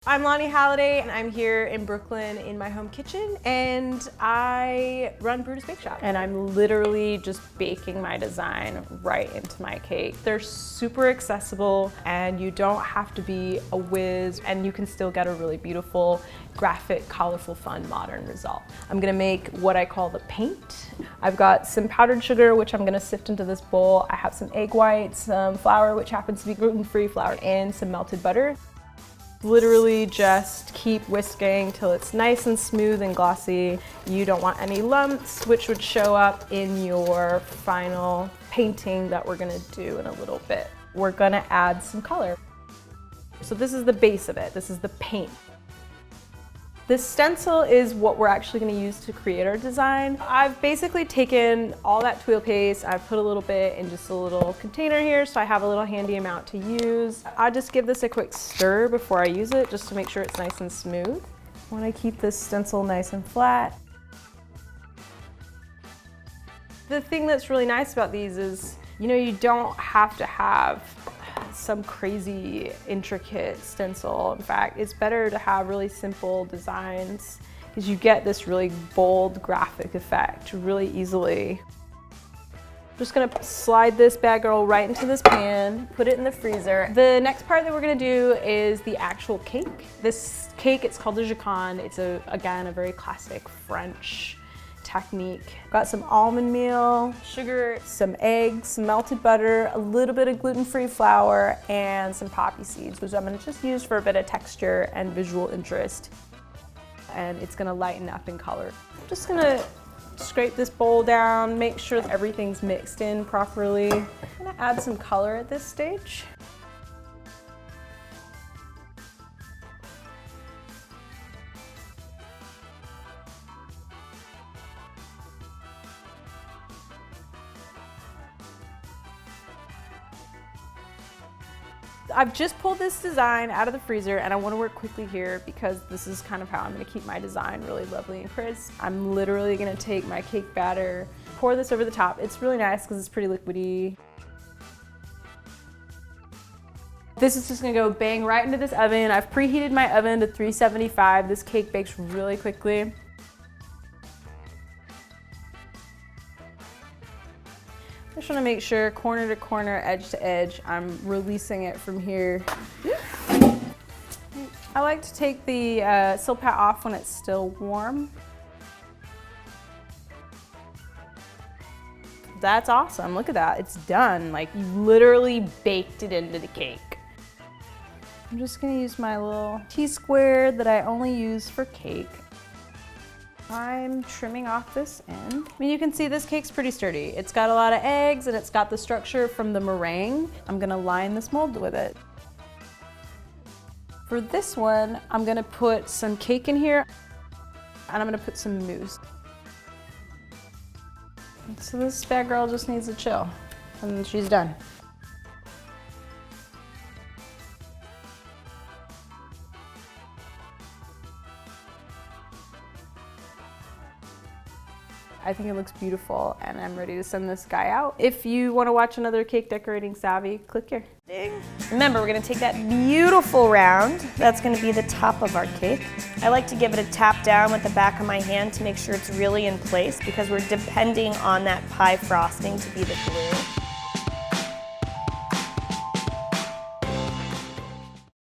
I'm Lani Halliday and I'm here in Brooklyn in my home kitchen and I run Brutus Bakeshop. And I'm literally just baking my design right into my cake. They're super accessible and you don't have to be a whiz and you can still get a really beautiful, graphic, colorful, fun, modern result. I'm gonna make what I call the paint. I've got some powdered sugar, which I'm gonna sift into this bowl. I have some egg whites, some flour, which happens to be gluten-free flour, and some melted butter. Literally just keep whisking till it's nice and smooth and glossy. You don't want any lumps, which would show up in your final painting that we're gonna do in a little bit. We're gonna add some color. So this is the base of it. This is the paint. This stencil is what we're actually going to use to create our design. I've basically taken all that TUILE paste, I've put a little bit in just a little container here so I have a little handy amount to use. I just give this a quick stir before I use it just to make sure it's nice and smooth. I want to keep this stencil nice and flat. The thing that's really nice about these is, you don't have to have some crazy intricate stencil. In fact, it's better to have really simple designs because you get this really bold graphic effect really easily. I'm just gonna slide this bad girl right into this pan, put it in the freezer. The next part that we're gonna do is the actual cake. This cake, it's called a JOCONDE. It's again, a very classic French technique. Got some almond meal, sugar, some eggs, some melted butter, a little bit of gluten-free flour, and some poppy seeds, which I'm gonna just use for a bit of texture and visual interest. And it's gonna lighten up in color. I'm just gonna scrape this bowl down, make sure that everything's mixed in properly. I'm gonna add some color at this stage. I've just pulled this design out of the freezer and I want to work quickly here because this is kind of how I'm going to keep my design really lovely and crisp. I'm literally going to take my cake batter, pour this over the top. It's really nice because it's pretty liquidy. This is just going to go bang right into this oven. I've preheated my oven to 375. This cake bakes really quickly. I just want to make sure corner to corner, edge to edge, I'm releasing it from here. I like to take the silk pad off when it's still warm. That's awesome, look at that, it's done. Like you literally baked it into the cake. I'm just gonna use my little T-square that I only use for cake. I'm trimming off this end. I mean, you can see this cake's pretty sturdy. It's got a lot of eggs and it's got the structure from the meringue. I'm gonna line this mold with it. For this one, I'm gonna put some cake in here and I'm gonna put some mousse. So this bad girl just needs to chill and she's done. I think it looks beautiful and I'm ready to send this guy out. If you want to watch another Cake Decorating Savvy, click here. Ding. Remember, we're going to take that beautiful round. That's going to be the top of our cake. I like to give it a tap down with the back of my hand to make sure it's really in place because we're depending on that pie frosting to be the glue.